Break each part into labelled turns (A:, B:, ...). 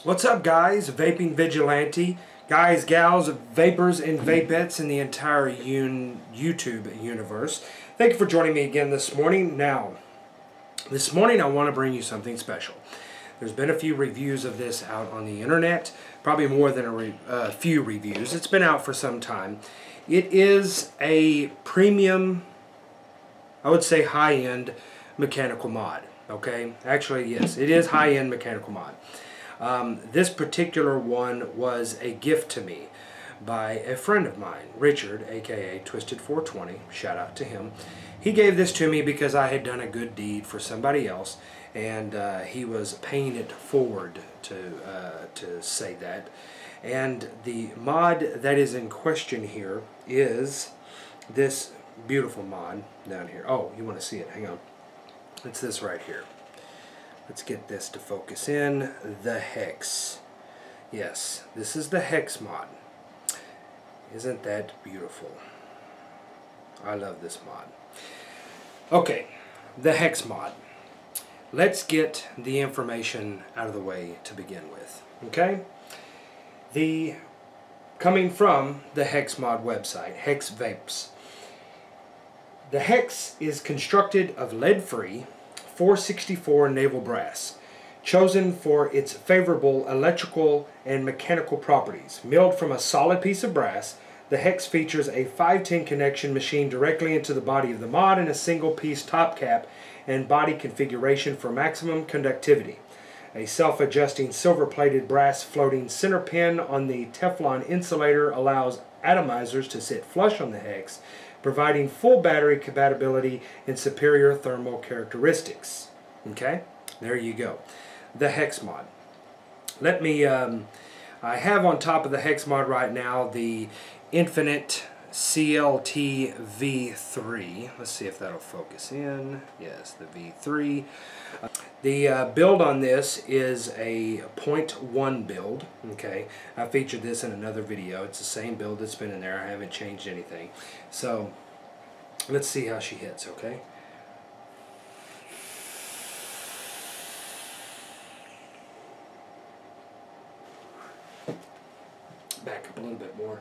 A: What's up, guys? Vaping Vigilante. Guys, gals, vapors, and vapettes in the entire YouTube universe. Thank you for joining me again this morning. Now, this morning I want to bring you something special. There's been a few reviews of this out on the internet. Probably more than a few reviews. It's been out for some time. It is a premium, I would say high-end mechanical mod. Okay? Actually, yes, it is high-end mechanical mod. This particular one was a gift to me by a friend of mine, Richard, aka Twisted420. Shout out to him. He gave this to me because I had done a good deed for somebody else, and he was paying it forward to say that. And the mod that is in question here is this beautiful mod down here. Oh, you want to see it? Hang on. It's this right here. Let's get this to focus in. The HEX. Yes, this is the HEX mod. Isn't that beautiful? I love this mod. Okay, the HEX mod. Let's get the information out of the way to begin with. Okay? Coming from the HEX Mod website, HEXVAPES. The HEX is constructed of lead-free 464 naval brass, chosen for its favorable electrical and mechanical properties. Milled from a solid piece of brass, the HEX features a 510 connection machined directly into the body of the mod and a single piece top cap and body configuration for maximum conductivity. A self-adjusting silver-plated brass floating center pin on the Teflon insulator allows atomizers to sit flush on the HEX, providing full battery compatibility and superior thermal characteristics. Okay, there you go. The HEX mod. Let me, I have on top of the HEX mod right now the Infinite CLT V3. Let's see if that'll focus in. Yes, the V3. The build on this is a 0.1 build. Okay, I featured this in another video. It's the same build that's been in there. I haven't changed anything. So let's see how she hits. Okay. Back up a little bit more.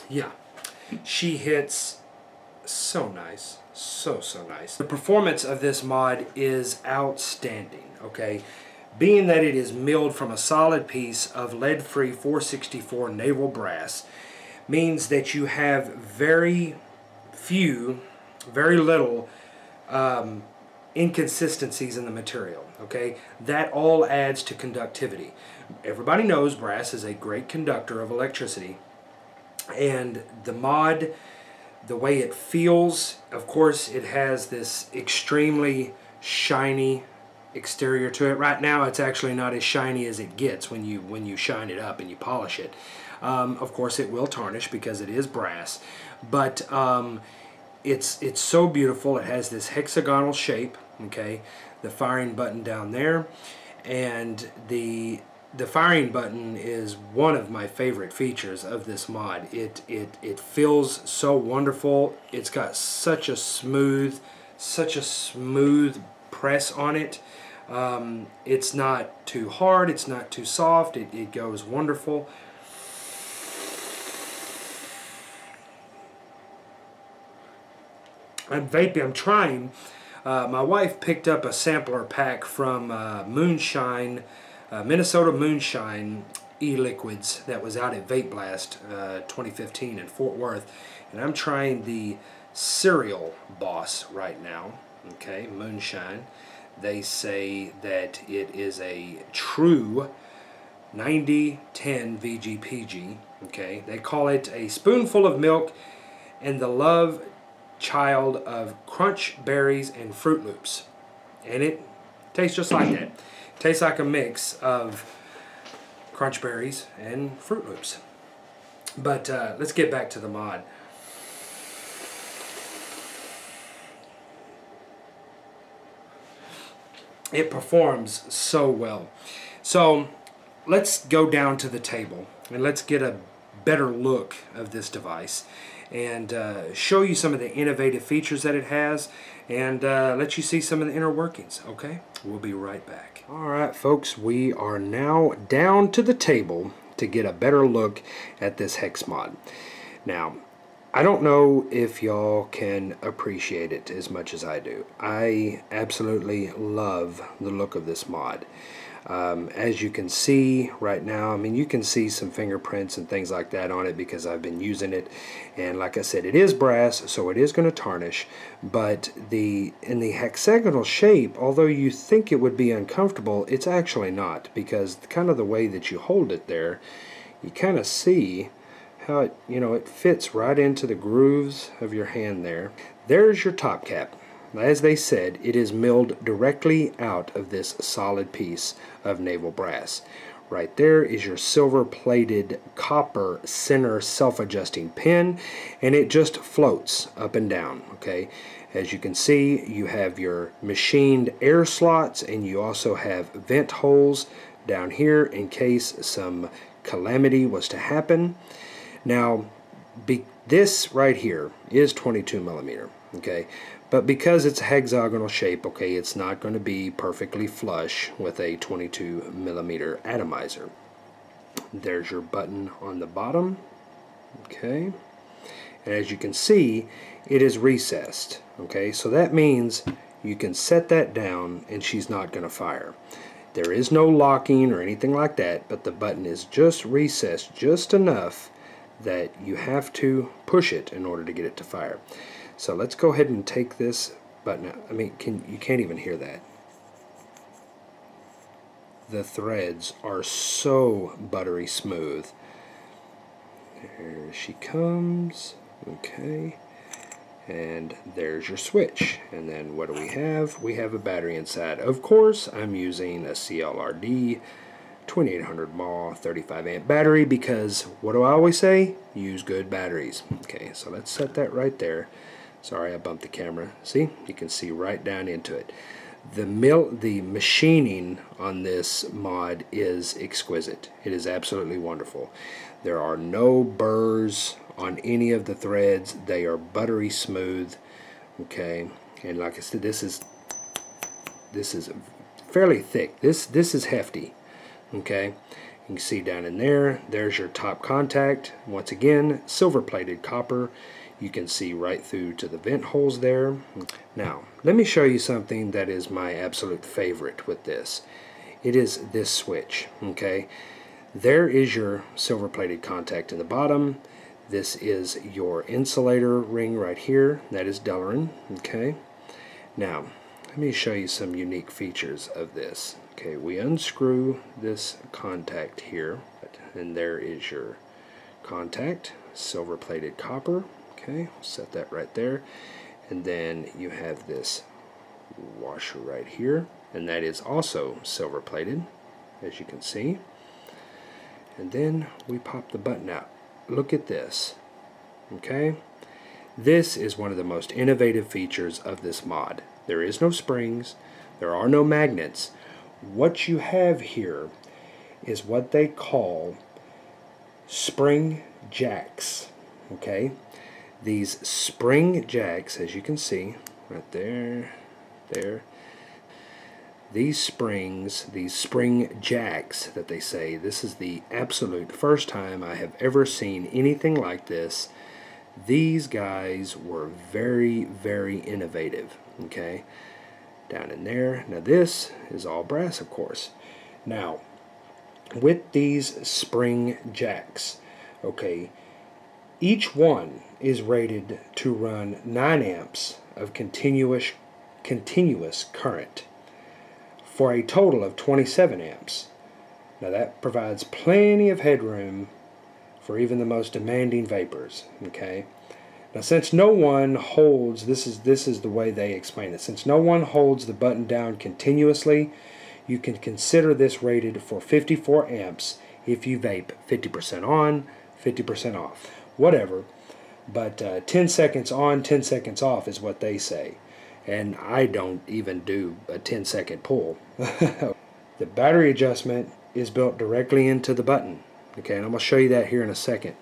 A: Yeah, she hits so nice, so nice. The performance of this mod is outstanding, okay? Being that it is milled from a solid piece of lead-free 464 naval brass means that you have very little inconsistencies in the material, okay? That all adds to conductivity. Everybody knows brass is a great conductor of electricity. And the mod, the way it feels, of course it has this extremely shiny exterior to it. Right now it's actually not as shiny as it gets when you shine it up and you polish it. Of course it will tarnish because it is brass, but it's so beautiful. It has this hexagonal shape, okay? The firing button down there, and the firing button is one of my favorite features of this mod. It feels so wonderful. It's got such a smooth press on it. It's not too hard, it's not too soft. It goes wonderful. I'm vaping. I'm trying. My wife picked up a sampler pack from Moonshine. Minnesota Moonshine e-liquids that was out at Vape Blast 2015 in Fort Worth, and I'm trying the Cereal Boss right now. Okay, Moonshine. They say that it is a true 90-10 VGPG. Okay, they call it a spoonful of milk and the love child of crunch berries and Fruit Loops, and it tastes just like that. Tastes like a mix of crunch berries and Fruit Loops. But let's get back to the mod. It performs so well. So let's go down to the table and let's get a better look of this device. and show you some of the innovative features that it has, and let you see some of the inner workings. Okay, we'll be right back. Alright folks, we are now down to the table to get a better look at this HEX Mod. Now, I don't know if y'all can appreciate it as much as I do. I absolutely love the look of this mod. As you can see right now, I mean, you can see some fingerprints and things like that on it because I've been using it, and like I said, it is brass, so it is going to tarnish, but in the hexagonal shape, although you think it would be uncomfortable, it's actually not, because kind of the way that you hold it there, you kind of see how it, it fits right into the grooves of your hand there. There's your top cap. As they said, it is milled directly out of this solid piece of naval brass. Right there is your silver-plated copper center self-adjusting pin, and it just floats up and down, okay? As you can see, you have your machined air slots, and you also have vent holes down here in case some calamity was to happen. Now, this right here is 22 millimeter, okay? But because it's a hexagonal shape, okay, it's not going to be perfectly flush with a 22 millimeter atomizer. There's your button on the bottom, okay? And as you can see, it is recessed, okay? So that means you can set that down and she's not going to fire. There is no locking or anything like that, but the button is just recessed just enough that you have to push it in order to get it to fire. So let's go ahead and take this button out. I mean, you can't even hear that. The threads are so buttery smooth. There she comes. Okay. And there's your switch. And then what do we have? We have a battery inside. Of course, I'm using a CLRD 2800 mAh 35 amp battery because what do I always say? Use good batteries. Okay, so let's set that right there. Sorry, I bumped the camera. See? You can see right down into it. The machining on this mod is exquisite. It is absolutely wonderful. There are no burrs on any of the threads. They are buttery smooth. Okay, and like I said, this is fairly thick. This is hefty. Okay, you can see down in there, there's your top contact. Once again, silver plated copper. You can see right through to the vent holes there. Now, let me show you something that is my absolute favorite with this. It is this switch, okay? There is your silver plated contact in the bottom. This is your insulator ring right here. That is Delrin, okay? Now, let me show you some unique features of this. Okay, we unscrew this contact here, and there is your contact, silver plated copper. Okay, set that right there, and then you have this washer right here, and that is also silver plated, as you can see. And then we pop the button out. Look at this. Okay, this is one of the most innovative features of this mod. There is no springs, there are no magnets. What you have here is what they call spring jacks. Okay, these spring jacks, as you can see right there, these springs, these spring jacks that they say, this is the absolute first time I have ever seen anything like this. These guys were very, very innovative. Okay, down in there. Now this is all brass, of course. Now, with these spring jacks, okay, each one is rated to run 9 amps of continuous current for a total of 27 amps. Now that provides plenty of headroom for even the most demanding vapors, okay? Now since no one holds, this is the way they explain it, since no one holds the button down continuously, you can consider this rated for 54 amps if you vape 50% on, 50% off, whatever. But 10 seconds on, 10 seconds off is what they say. And I don't even do a 10-second pull. The battery adjustment is built directly into the button. Okay, and I'm going to show you that here in a second.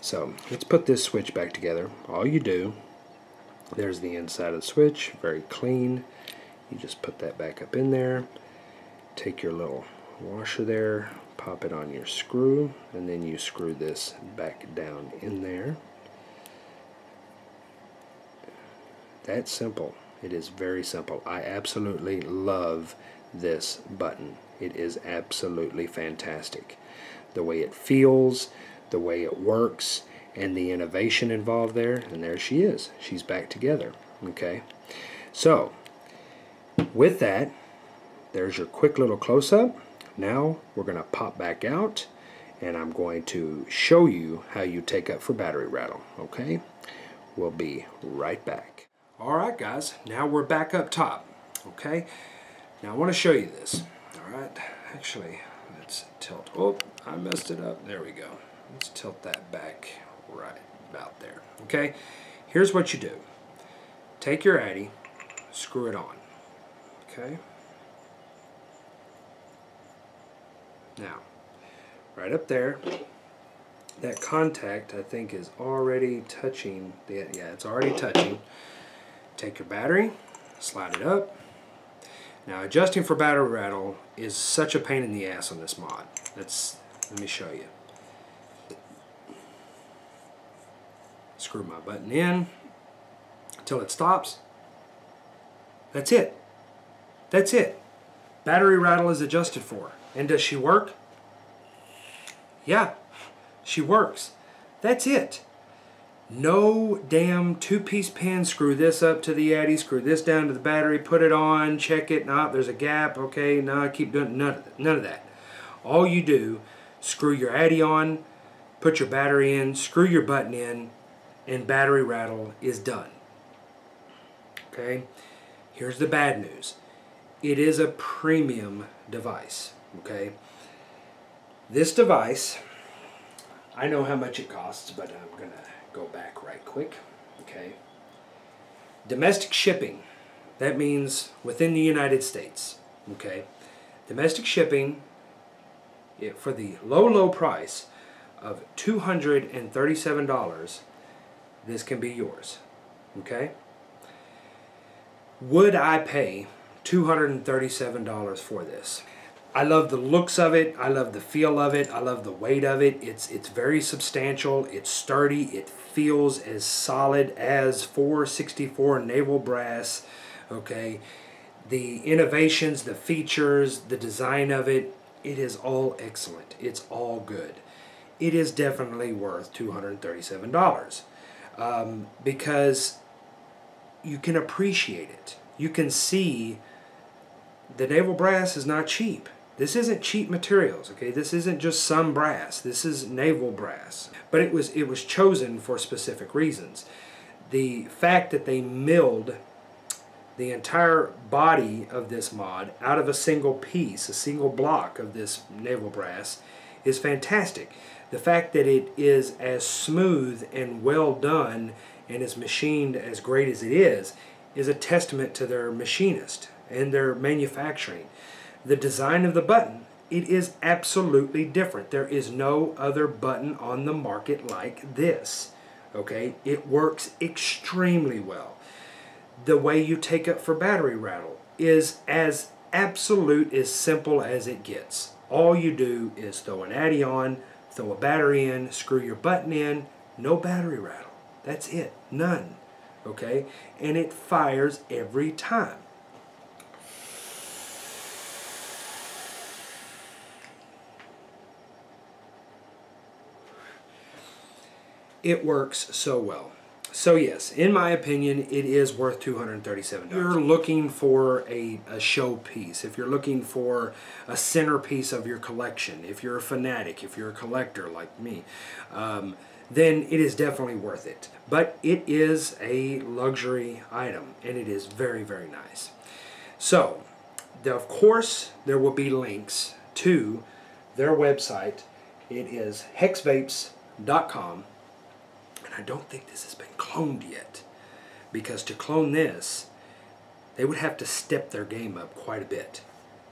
A: So let's put this switch back together. All you do, there's the inside of the switch, very clean. You just put that back up in there. Take your little washer there, pop it on your screw, and then you screw this back down in there. That's simple. It is very simple. I absolutely love this button. It is absolutely fantastic. The way it feels, the way it works, and the innovation involved there. And there she is. She's back together. Okay. So, with that, there's your quick little close-up. Now we're going to pop back out, and I'm going to show you how you take up for battery rattle. Okay. We'll be right back. Alright guys, now we're back up top. Okay. Now I want to show you this. Alright. Actually, let's tilt. Oh, I messed it up. There we go. Let's tilt that back right about there. Okay. Here's what you do. Take your Addy, screw it on. Okay. Now, right up there, that contact I think is already touching. Yeah, it's already touching. Take your battery, slide it up. Now, adjusting for battery rattle is such a pain in the ass on this mod. Let me show you. Screw my button in until it stops. That's it. That's it. Battery rattle is adjusted for. And does she work? Yeah, she works. That's it. No damn two-piece pin. Screw this up to the Addy, screw this down to the battery, put it on, check it. No, there's a gap. Okay, no, I keep doing none of that. All you do, screw your Addy on, put your battery in, screw your button in, and battery rattle is done. Okay, here's the bad news. It is a premium device. Okay, this device, I know how much it costs, but I'm gonna go back right quick. Okay, domestic shipping, that means within the United States. Okay, domestic shipping, for the low price of $237, this can be yours. Okay, would I pay $237 for this? I love the looks of it, I love the feel of it, I love the weight of it. It's very substantial, it's sturdy, it feels as solid as 464 Naval brass. Okay, the innovations, the features, the design of it, it is all excellent. It's all good. It is definitely worth $237 because you can appreciate it. You can see the naval brass is not cheap. This isn't cheap materials, okay? This isn't just some brass. This is naval brass. But it was chosen for specific reasons. The fact that they milled the entire body of this mod out of a single piece, a single block of this naval brass, is fantastic. The fact that it is as smooth and well done and is machined as great as it is a testament to their machinist and their manufacturing. The design of the button, it is absolutely different. There is no other button on the market like this. Okay, it works extremely well. The way you take up for battery rattle is as absolute, as simple as it gets. All you do is throw an Addy on, throw a battery in, screw your button in, no battery rattle. That's it, none. Okay, and it fires every time. It works so well. So yes, in my opinion, it is worth $237. If you're looking for a showpiece, if you're looking for a centerpiece of your collection, if you're a fanatic, if you're a collector like me, then it is definitely worth it. But it is a luxury item, and it is very, very nice. So, of course, there will be links to their website. It is HEXVAPES.com. I don't think this has been cloned yet, because to clone this, they would have to step their game up quite a bit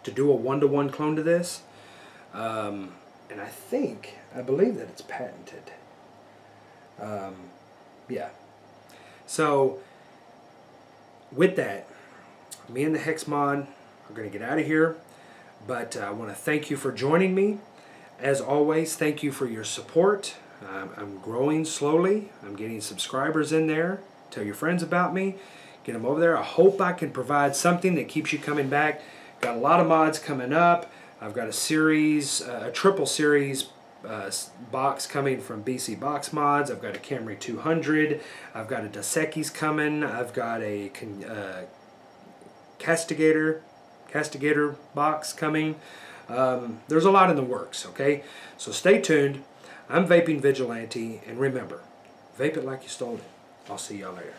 A: to do a one-to-one clone to this. And I believe that it's patented. Yeah. So with that, me and the HEX Mod are going to get out of here. But I want to thank you for joining me. As always, thank you for your support. I'm growing slowly. I'm getting subscribers in there. Tell your friends about me. Get them over there. I hope I can provide something that keeps you coming back. Got a lot of mods coming up. I've got a series, a triple series box coming from BC Box Mods. I've got a Camry 200. I've got a Dos Equis coming. I've got a Castigator box coming. There's a lot in the works, okay? So stay tuned. I'm Vaping Vigilante, and remember, vape it like you stole it. I'll see y'all later.